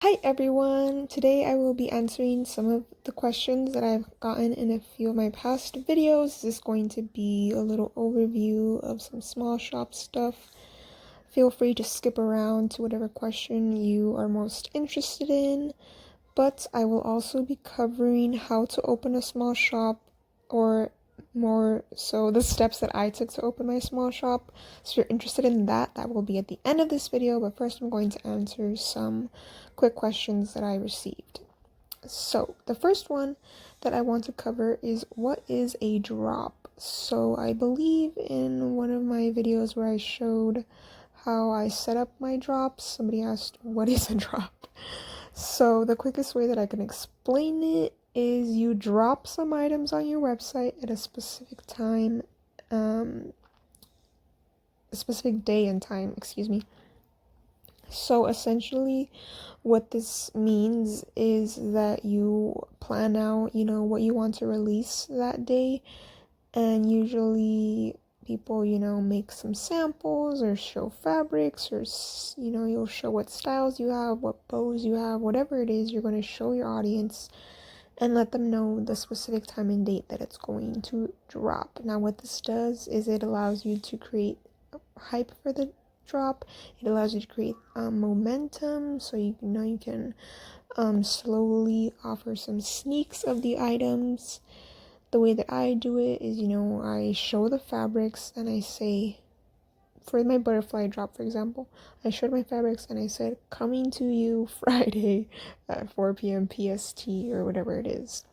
Hi everyone! Today I will be answering some of the questions that I've gotten in a few of my past videos. This is going to be a little overview of some small shop stuff. Feel free to skip around to whatever question you are most interested in, but I will also be covering how to open a small shop, or more so the steps that I took to open my small shop. So if you're interested in that, that will be at the end of this video, but first I'm going to answer some quick questions that I received. So the first one that I want to cover is, what is a drop? So I believe in one of my videos where I showed how I set up my drops, somebody asked, what is a drop? So the quickest way that I can explain it is you drop some items on your website at a specific time, a specific day and time, excuse me. So essentially what this means is that you plan out, what you want to release that day, and usually people, make some samples or show fabrics, or you'll show what styles you have, what bows you have, whatever it is, you're going to show your audience and let them know the specific time and date that it's going to drop. Now what this does is it allows you to create hype for the drop. It allows you to create momentum, so you can slowly offer some sneaks of the items. The way that I do it is, I show the fabrics and I say, for my butterfly drop, for example, I showed my fabrics and I said, coming to you Friday at 4 p.m. PST, or whatever it is.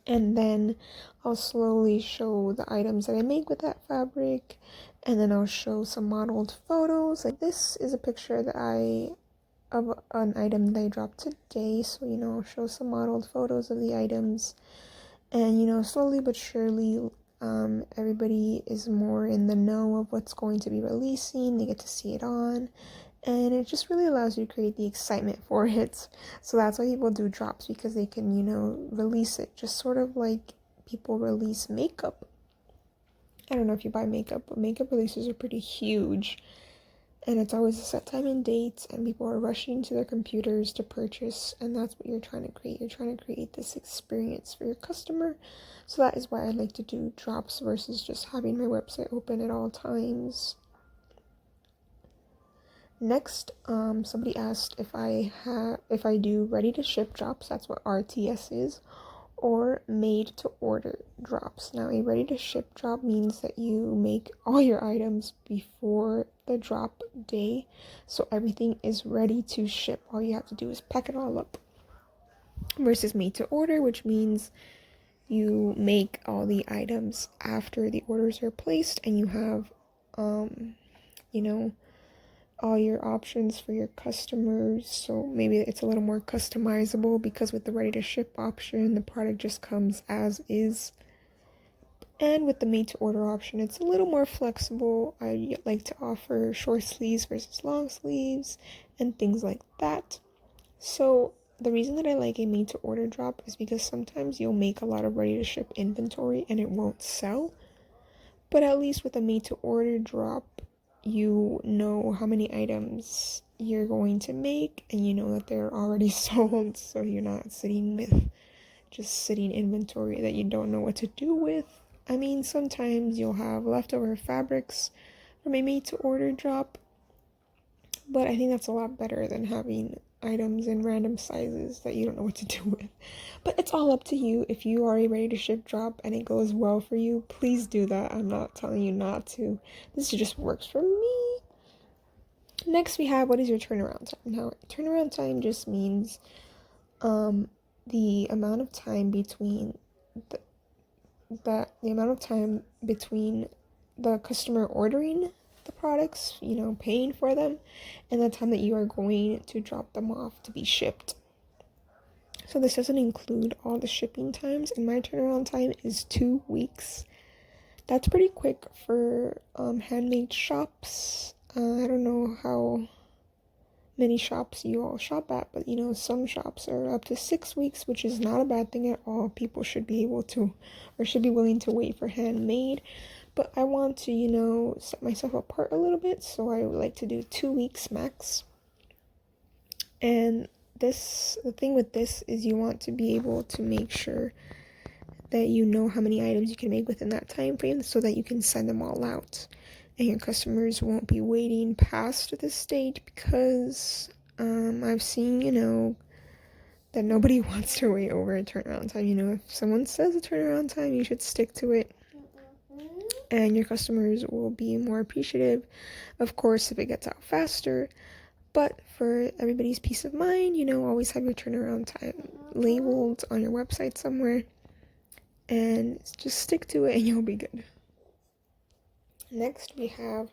And then I'll slowly show the items that I make with that fabric, and then I'll show some modeled photos. Like, this is a picture of an item that I dropped today, so I'll show some modeled photos of the items. And slowly but surely, everybody is more in the know of what's going to be releasing. They get to see it on, and it just really allows you to create the excitement for it. So that's why people do drops, because they can, release it, just sort of like people release makeup. I don't know if you buy makeup, but makeup releases are pretty huge, and it's always a set time and date, and people are rushing to their computers to purchase, and that's what you're trying to create. You're trying to create this experience for your customer. So that is why I like to do drops versus just having my website open at all times. Next, somebody asked if I do ready to ship drops. That's what RTS is, or made to order drops. Now, a ready to ship drop means that you make all your items before the drop day, so everything is ready to ship. All you have to do is pack it all up. Versus made to order, which means you make all the items after the orders are placed, and you have all your options for your customers, so maybe it's a little more customizable, because with the ready to ship option, the product just comes as is. And with the made to order option, it's a little more flexible. I like to offer short sleeves versus long sleeves and things like that. So the reason that I like a made to order drop is because sometimes you'll make a lot of ready to ship inventory and it won't sell. But at least with a made to order drop, you know how many items you're going to make, and you know that they're already sold, so you're not sitting with just sitting inventory that you don't know what to do with. I mean, sometimes you'll have leftover fabrics from a made to order drop, but I think that's a lot better than having items in random sizes that you don't know what to do with. But it's all up to you. If you are a ready to ship drop and it goes well for you, please do that. I'm not telling you not to. This just works for me. Next we have, what is your turnaround time? Now, turnaround time just means the amount of time between the customer ordering the products, paying for them, and the time that you are going to drop them off to be shipped. So this doesn't include all the shipping times, and my turnaround time is 2 weeks. That's pretty quick for handmade shops. I don't know how many shops you all shop at, but some shops are up to 6 weeks, which is not a bad thing at all. People should be able to, or should be willing to wait for handmade. But I want to, set myself apart a little bit, so I would like to do 2 weeks max. And the thing with this is you want to be able to make sure that you know how many items you can make within that time frame so that you can send them all out. And your customers won't be waiting past this date because I've seen, that nobody wants to wait over a turnaround time. If someone says a turnaround time, you should stick to it. And your customers will be more appreciative, of course, if it gets out faster. But for everybody's peace of mind, always have your turnaround time labeled on your website somewhere. And just stick to it and you'll be good. Next we have,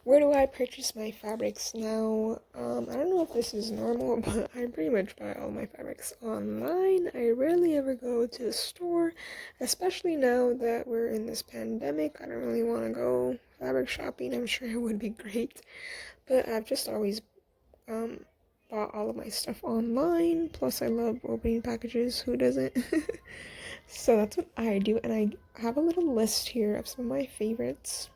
where do I purchase my fabrics? Now, I don't know if this is normal, but I pretty much buy all my fabrics online. I rarely ever go to the store, especially now that we're in this pandemic. I don't really want to go fabric shopping. I'm sure it would be great, but I've just always bought all of my stuff online. Plus I love opening packages. Who doesn't? So that's what I do, and I have a little list here of some of my favorites.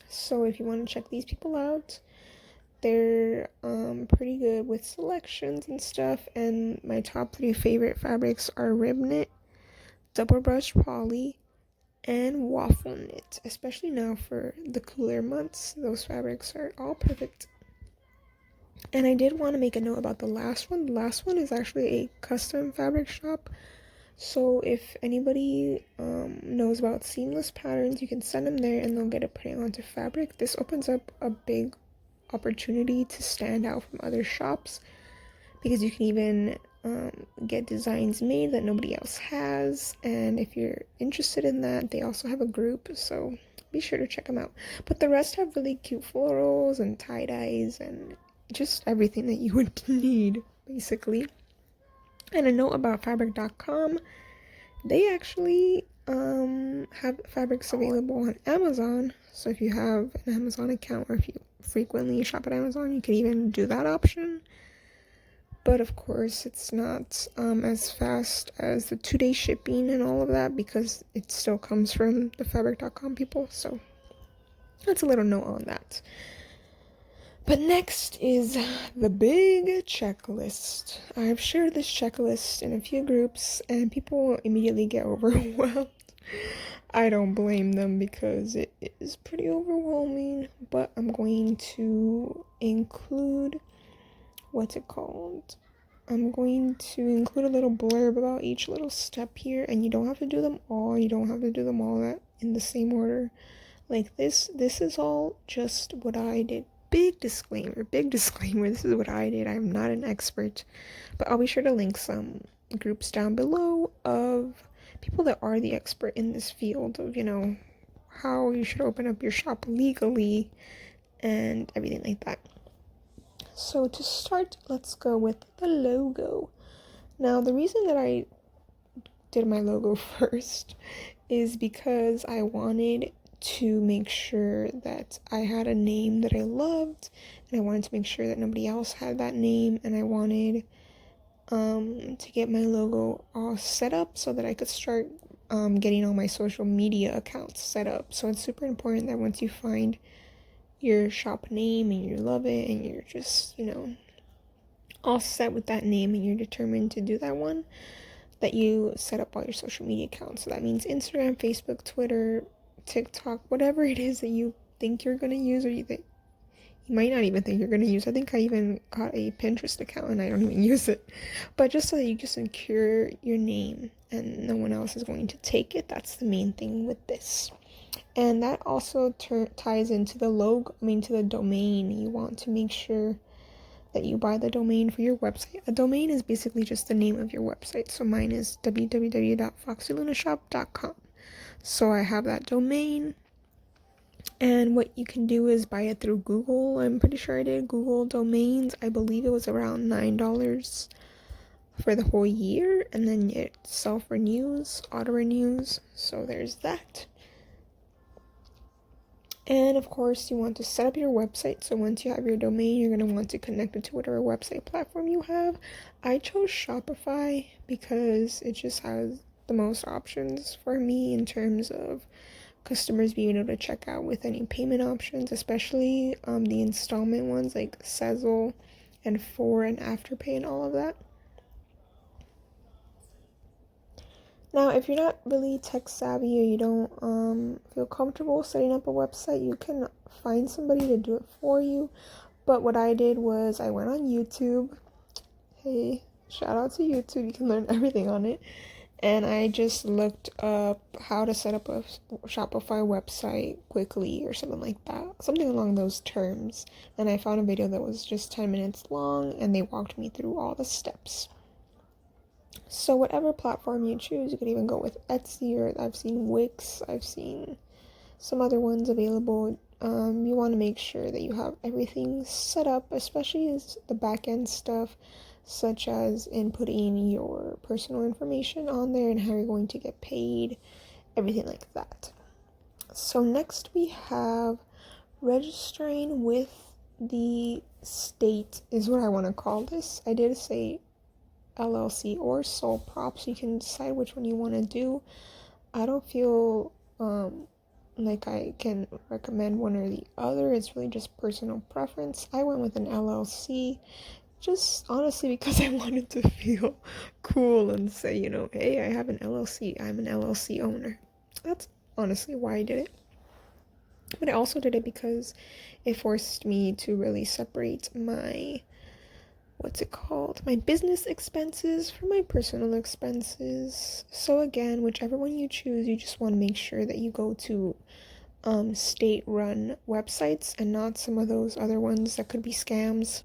So if you want to check these people out, they're pretty good with selections and stuff. And my top 3 favorite fabrics are rib knit, double brush poly, and waffle knit. Especially now for the cooler months, those fabrics are all perfect. And I did want to make a note about the last one. The last one is actually a custom fabric shop. So if anybody knows about seamless patterns, you can send them there and they'll get it put onto fabric. This opens up a big opportunity to stand out from other shops because you can even get designs made that nobody else has. And if you're interested in that, they also have a group, so be sure to check them out. But the rest have really cute florals and tie-dyes and just everything that you would need, basically. And a note about fabric.com, they actually have fabrics available on Amazon. So if you have an Amazon account or if you frequently shop at Amazon, you can even do that option. But of course, it's not as fast as the 2-day shipping and all of that because it still comes from the fabric.com people. So that's a little note on that. But next is the big checklist. I've shared this checklist in a few groups and people immediately get overwhelmed. I don't blame them because it is pretty overwhelming, but I'm going to include, I'm going to include a little blurb about each little step here, and you don't have to do them all. You don't have to do them all in the same order. Like this is all just what I did. Big disclaimer, this is what I did. I'm not an expert, but I'll be sure to link some groups down below of people that are the expert in this field of, how you should open up your shop legally and everything like that. So to start, let's go with the logo. Now, the reason that I did my logo first is because I wanted to make sure that I had a name that I loved, and I wanted to make sure that nobody else had that name, and I wanted to get my logo all set up so that I could start getting all my social media accounts set up. So it's super important that once you find your shop name and you love it and you're just, all set with that name and you're determined to do that one, that you set up all your social media accounts. So that means Instagram, Facebook, Twitter, TikTok, whatever it is that you think you're going to use or you might not even think you're going to use. I think I even got a Pinterest account and I don't even use it. But just so that you can secure your name and no one else is going to take it, that's the main thing with this. And that also ties into the to the domain. You want to make sure that you buy the domain for your website. A domain is basically just the name of your website. So mine is www.foxylunashop.com. So I have that domain. And what you can do is buy it through Google. I'm pretty sure I did Google domains. I believe it was around $9 for the whole year. And then it self-renews, auto-renews. So there's that. And of course, you want to set up your website. So once you have your domain, you're going to want to connect it to whatever website platform you have. I chose Shopify because it just has the most options for me in terms of customers being able to check out with any payment options, especially the installment ones like Sezzle and for and Afterpay and all of that. Now, if you're not really tech savvy or you don't feel comfortable setting up a website, you can find somebody to do it for you. But what I did was I went on YouTube. Hey, shout out to YouTube. You can learn everything on it. And I just looked up how to set up a Shopify website quickly or something like that. Something along those terms. And I found a video that was just 10 minutes long and they walked me through all the steps. So whatever platform you choose, you could even go with Etsy, or I've seen Wix, I've seen some other ones available. You want to make sure that you have everything set up, especially as the back end stuff, such as inputting your personal information on there and how you're going to get paid, everything like that. So next we have registering with the state is what I want to call this. I did say LLC or sole prop, so you can decide which one you want to do. I don't feel like I can recommend one or the other. It's really just personal preference. I went with an LLC just honestly because I wanted to feel cool and say, you know, hey, I have an LLC. I'm an LLC owner. That's honestly why I did it. But I also did it because it forced me to really separate my my business expenses from my personal expenses. So again, whichever one you choose, you just want to make sure that you go to state-run websites and not some of those other ones that could be scams.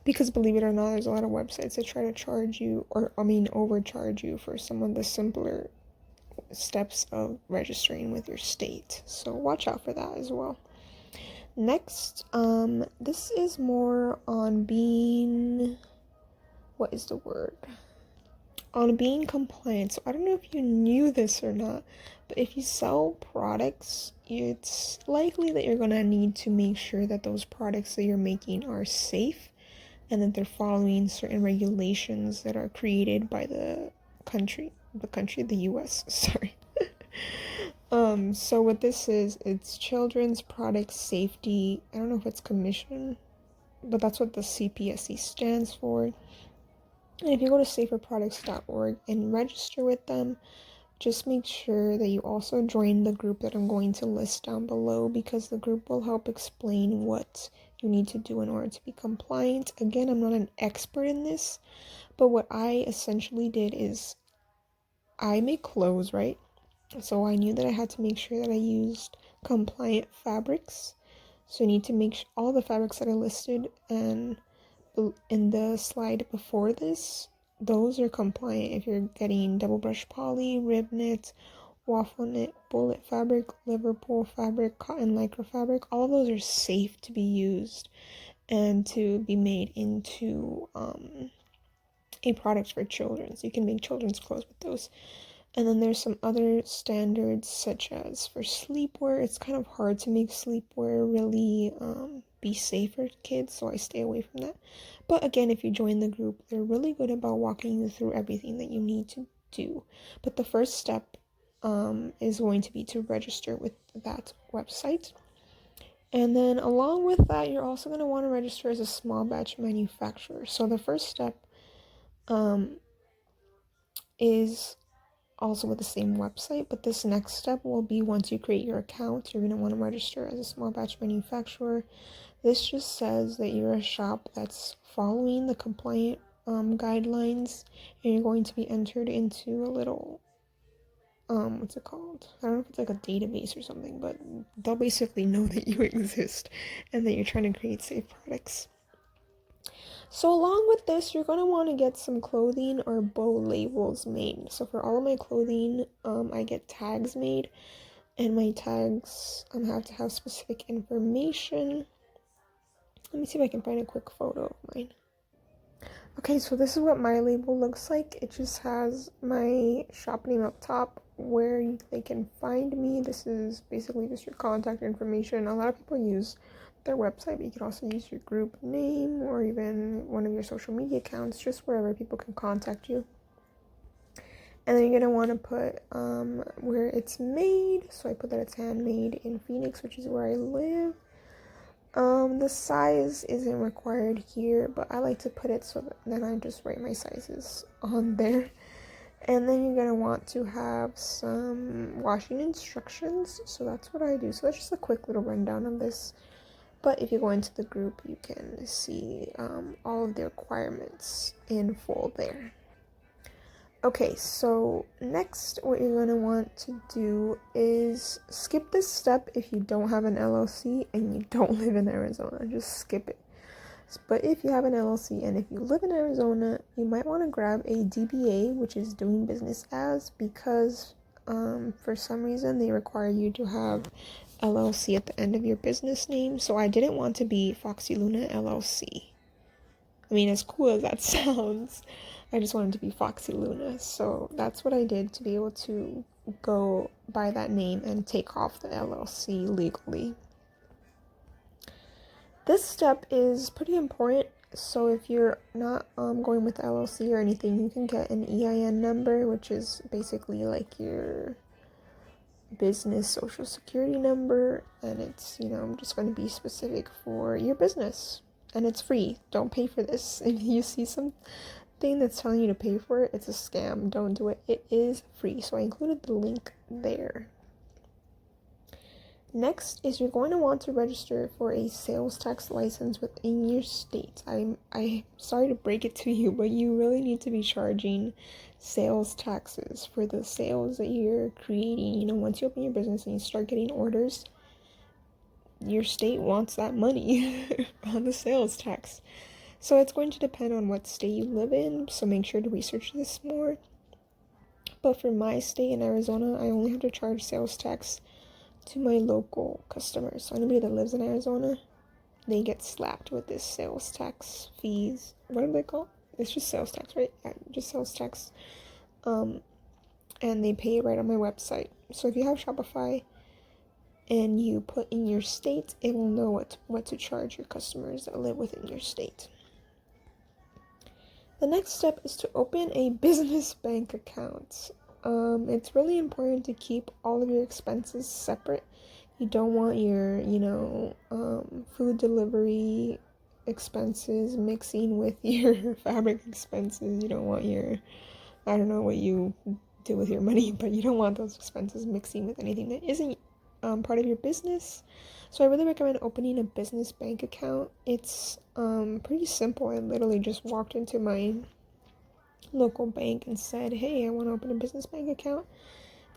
Because believe it or not, there's a lot of websites that try to charge you, overcharge you for some of the simpler steps of registering with your state. So watch out for that as well. Next, this is more on being, on being compliant. So I don't know if you knew this or not, but if you sell products, it's likely that you're gonna need to make sure that those products that you're making are safe and that they're following certain regulations that are created by the US, sorry. So what this is, it's Children's Product Safety. I don't know if it's commission, but that's what the CPSC stands for. And if you go to saferproducts.org and register with them, just make sure that you also join the group that I'm going to list down below, because the group will help explain what you need to do in order to be compliant. Again, I'm not an expert in this, but what I essentially did is I make clothes, right? So I knew that I had to make sure that I used compliant fabrics. So I need to make all the fabrics that I listed and in the slide before this, those are compliant. If you're getting double brush poly, rib knit, waffle knit, bullet fabric, Liverpool fabric, cotton lycra fabric, all of those are safe to be used and to be made into a product for children. So you can make children's clothes with those. And then there's some other standards, such as for sleepwear. It's kind of hard to make sleepwear really be safe for kids, so I stay away from that. But again, if you join the group, they're really good about walking you through everything that you need to do. But the first step is going to be to register with that website. And then along with that, you're also going to want to register as a small batch manufacturer. So the first step is also with the same website, but this next step will be once you create your account, you're going to want to register as a small batch manufacturer. This just says that you're a shop that's following the compliant guidelines, and you're going to be entered into a little what's it called? I don't know if it's like a database or something, but they'll basically know that you exist and that you're trying to create safe products. So along with this, you're going to want to get some clothing or bow labels made. So for all of my clothing, I get tags made, and my tags have to have specific information. Let me see if I can find a quick photo of mine. Okay, so this is what my label looks like. It just has my shop name up top, where they can find me. This is basically just your contact information. A lot of people use their website, but you can also use your group name or even one of your social media accounts, just wherever people can contact you. And then you're going to want to put where it's made. So I put that it's handmade in Phoenix, which is where I live. The size isn't required here, but I like to put it so that then I just write my sizes on there. And then you're gonna want to have some washing instructions. So that's what I do. So that's just a quick little rundown of this. But if you go into the group, you can see all of the requirements in full there. Okay, so next what you're going to want to do is skip this step if you don't have an LLC and you don't live in Arizona. Just skip it. But if you have an LLC and if you live in Arizona, you might want to grab a DBA, which is doing business as, because for some reason they require you to have LLC at the end of your business name. So I didn't want to be Foxy Luna LLC. I mean, as cool as that sounds, I just wanted to be Foxy Luna. So that's what I did to be able to go by that name and take off the LLC legally. This step is pretty important. So if you're not going with LLC or anything, you can get an EIN number, which is basically like your business social security number, and it's, just going to be specific for your business, and it's free. Don't pay for this. If you see something that's telling you to pay for it, it's a scam. Don't do it. It is free. So I included the link there. Next is you're going to want to register for a sales tax license within your state. I'm sorry to break it to you, but you really need to be charging sales taxes for the sales that you're creating. Once you open your business and you start getting orders, your state wants that money on the sales tax. So it's going to depend on what state you live in, so make sure to research this more. But for my state in Arizona, I only have to charge sales tax to my local customers. So anybody that lives in Arizona, they get slapped with this sales tax fees. What are they called? It's just sales tax, right? Yeah, just sales tax. And they pay it right on my website. So if you have Shopify and you put in your state, it will know what to charge your customers that live within your state. The next step is to open a business bank account. It's really important to keep all of your expenses separate. You don't want your, food delivery expenses mixing with your fabric expenses. You don't want I don't know what you do with your money, but you don't want those expenses mixing with anything that isn't part of your business. So I really recommend opening a business bank account. It's pretty simple. I literally just walked into my local bank and said, hey, I want to open a business bank account.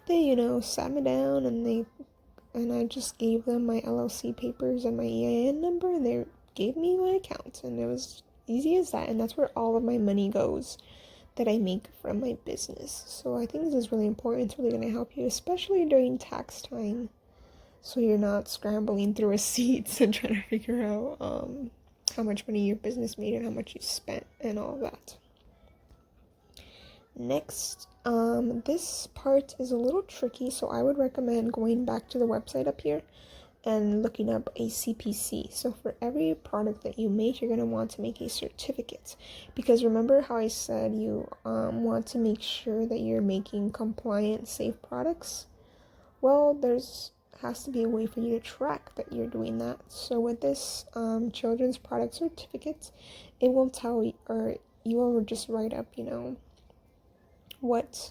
They, sat me down and I just gave them my LLC papers and my EIN number, and they gave me my account, and it was easy as that. And that's where all of my money goes that I make from my business. So I think this is really important. It's really going to help you, especially during tax time, so you're not scrambling through receipts and trying to figure out how much money your business made and how much you spent and all that. Next, this part is a little tricky, so I would recommend going back to the website up here and looking up a CPC. So for every product that you make, you're going to want to make a certificate, because remember how I said you want to make sure that you're making compliant, safe products? Well, has to be a way for you to track that you're doing that. So with this children's product certificate, it will tell you, or you will just write up, what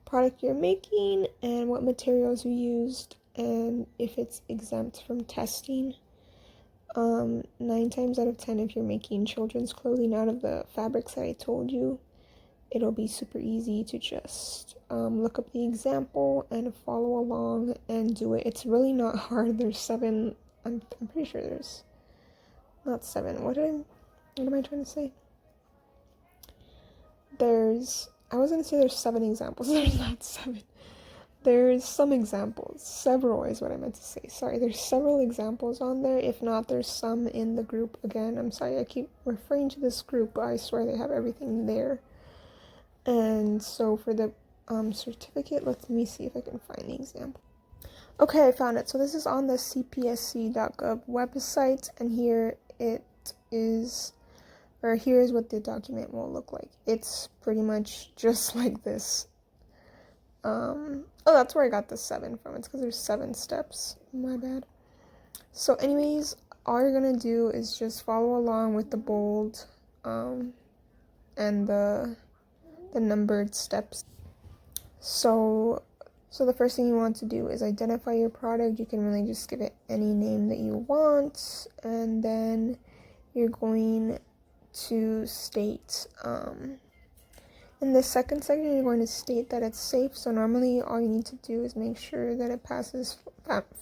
product you're making and what materials you used, and if it's exempt from testing. 9 times out of 10, if you're making children's clothing out of the fabrics that I told you, it'll be super easy to just look up the example and follow along and do it. It's really not hard. There's 7, I'm pretty sure there's not 7. What am I trying to say? I was going to say there's 7 examples. There's not 7. There's some examples. Several is what I meant to say. Sorry, there's several examples on there. If not, there's some in the group. Again, I'm sorry I keep referring to this group, but I swear they have everything there. And so for the certificate, let me see if I can find the example. Okay, I found it. So this is on the cpsc.gov website, and here it is. Or here's what the document will look like. It's pretty much just like this. Oh, that's where I got the 7 from. It's because there's 7 steps. My bad. So anyways, all you're gonna do is just follow along with the bold and the numbered steps. So the first thing you want to do is identify your product. You can really just give it any name that you want, and then you're going to state in the second section, you're going to state that it's safe. So normally all you need to do is make sure that it passes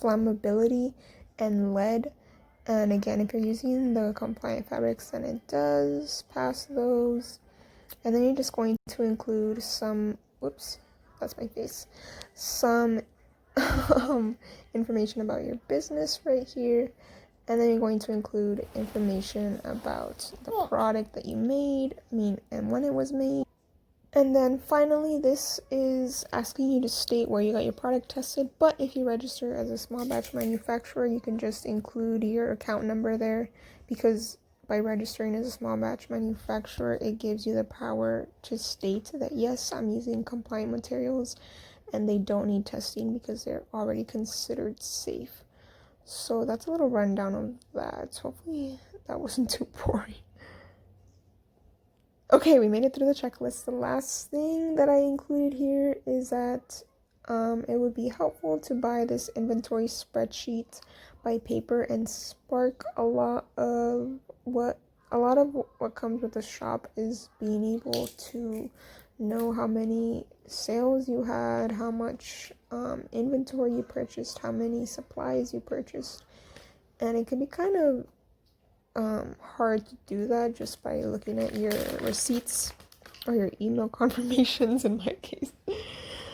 flammability and lead. And again, if you're using the compliant fabrics, then it does pass those. And then you're just going to include some, whoops, that's my face, some information about your business right here. And then you're going to include information about the product that you made, and when it was made. And then finally, this is asking you to state where you got your product tested, but if you register as a small batch manufacturer, you can just include your account number there, because by registering as a small batch manufacturer, it gives you the power to state that yes, I'm using compliant materials and they don't need testing because they're already considered safe. So that's a little rundown of that. Hopefully that wasn't too boring. Okay, we made it through the checklist. The last thing that I included here is that it would be helpful to buy this inventory spreadsheet by paper and Spark. A lot of what comes with the shop is being able to know how many sales you had, how much inventory you purchased, how many supplies you purchased, and it can be kind of hard to do that just by looking at your receipts or your email confirmations in my case.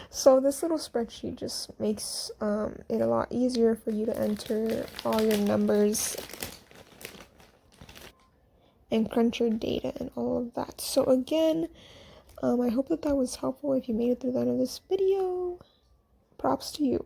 So this little spreadsheet just makes it a lot easier for you to enter all your numbers and crunch your data and all of that. So again, I hope that was helpful. If you made it through the end of this video, props to you.